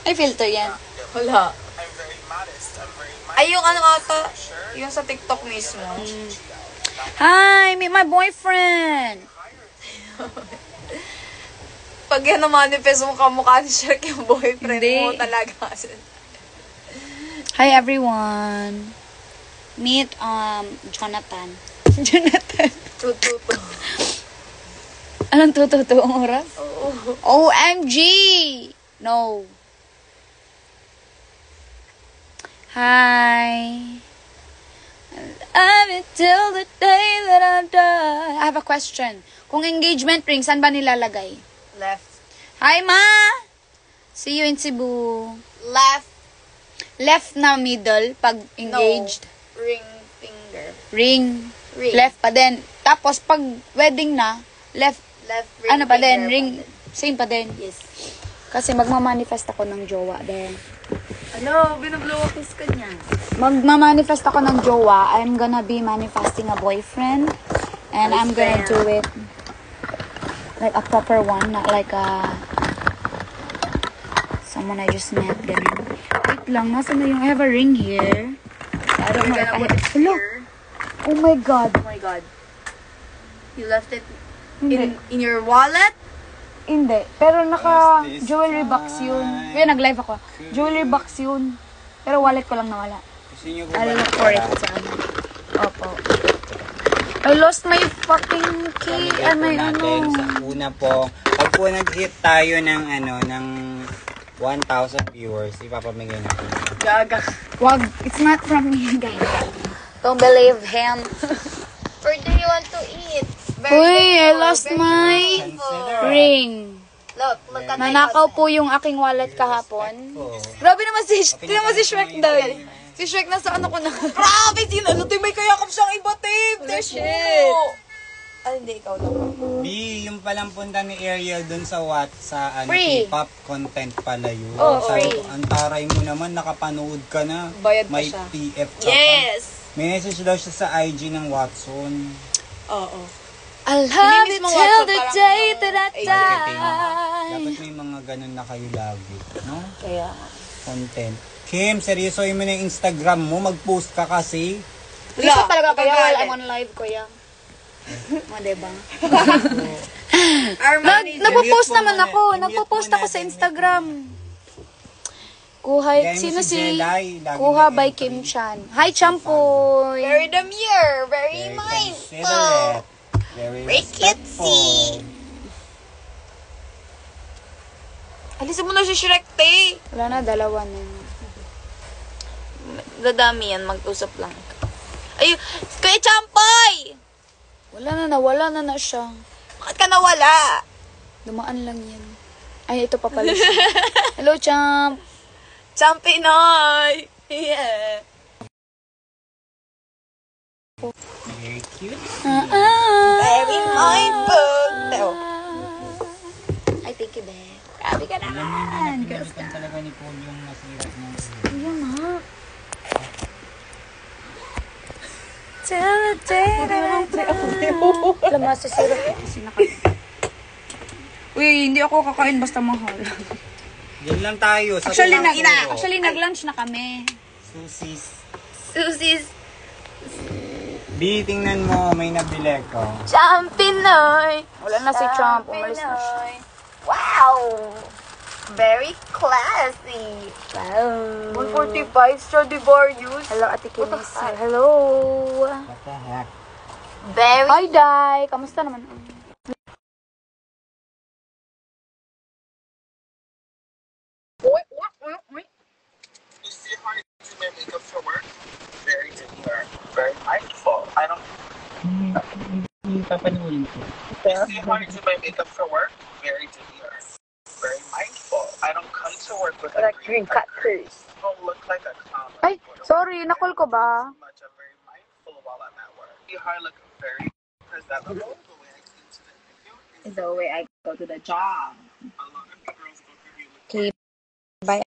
Ay, filter yan. Wala. Ay, yung ano ata, yung sa TikTok mismo. Hi, meet my boyfriend. Pag yan na-manifest mo kamukha ni Shrek yung boyfriend mo talaga. Hi, everyone. Meet, Jonathan. Jonathan. Tututo. Anong tututo ang oras? Oo. OMG! No. Hi. Love it till the day that I die. I have a question. Kung engagement ring, saan ba nilalagay? Left. Hi, Ma! See you in Cebu. Left. Left na middle pag engaged. No. Ring finger. Ring. Left pa din. Tapos pag wedding na, left. Left ring Ano pa din? finger Ring. pa din. Same pa din. Yes. Kasi magmamanifest ako ng jowa din. Ano? Binablow kiss ka niya. Magmamanifest ako ng jowa. I'm gonna be manifesting a boyfriend. And I'm gonna do it like a proper one. Not like a someone I just met. Ganun. Wait lang. Nasa na yung I have a ring here. I don't know if I have... Hello? Oh my God. Oh my God. You left it in your wallet? Hindi. Pero naka jewelry box yun. Kaya nag-live ako. Jewelry box yun. Pero wallet ko lang nawala. I'll look for it sa ano. Opo. I lost my fucking key. Ay, may ano. Sa una po, pag po nag-hit tayo ng ano, ng 1,000 viewers, ipapamigay natin. Gaga. Wag. It's not from me, guys. Don't believe him. Where do you want to eat? Uy, I lost my ring. Look at Nanakaw po yung aking wallet kahapon. Grabe naman si Shrek dahil. Si Shrek nasa ano ko na. Grabe, ano to? May kayakap siyang iba, Tim. There's shit. Ay, hindi, ikaw lang. B, yung palang punta ni Ariel dun sa sa ano, Free. K-pop content pala yun. Oh, Sabi free. ko, ang taray mo naman, nakapanood ka na. Bayad pa May siya. PF ka pa. Yes. May message daw siya sa IG ng Watson. Oo. I'll have Hindi it mismo till WhatsApp, the parang day that I yung Marketing. die. Dapat may mga ganun na kayo lagi. No? Kaya, Content. Kim, seryosoy mo na yung Instagram mo. Mag-post ka kasi. Lisa talaga kaya while I'm on live ko yan. O, diba? Nagpo-post naman ako. Nagpo-post ako sa Instagram. Kuha, Gaya mo sino si si... Jelay, lagi Kuha may by entry. Kim Chan. Hi, Champoy! Very demure. Very Very mindful. considerate. Very Very respectful. cutesy. Alisin mo na si Shrek, te. Wala na, dalawa na. Dadami yan, mag-usap lang. Ay, Kuya Champoy! Nawala na siya. Bakit ka nawala? Dumaan lang yan. Ay, ito pa pala siya. Hello, Champ! Champinoy! Yeah. Very cute. Very mindful. Ay, thank you, babe. Grabe ka Alam mo, naman. hindi napinalitan talaga ni Paul yung nasira niya. Ayan, ha? Till the day that I die. Alam mo, sisira kasi Uy, hindi ako kakain basta mahal. Yan lang tayo. Sa Actually, nag-lunch na kami. Susis. Susis. B, tingnan mo, may nabili ko. Champinoy. Wala na si Champ. Umalis na siya. Wow. Very classy. Wow. 145 Stradivarius. Hello, Ate Kimis. Hello. What the heck? Very. Hi, Day. Kamusta naman? You see how I do my makeup for work? Very demure, very mindful. I don't. Papanuhin ko. You see how I do my makeup for work? Very demure, very mindful. I don't come to work with a green peppers. Don't look like a clown. Ay, sorry. Nakul ko ba? Much. I'm very mindful while I'm at work. You how I look very presentable. The way I clean to the video is The way I go to the job. a lot of girls look at you. Okay. Bye.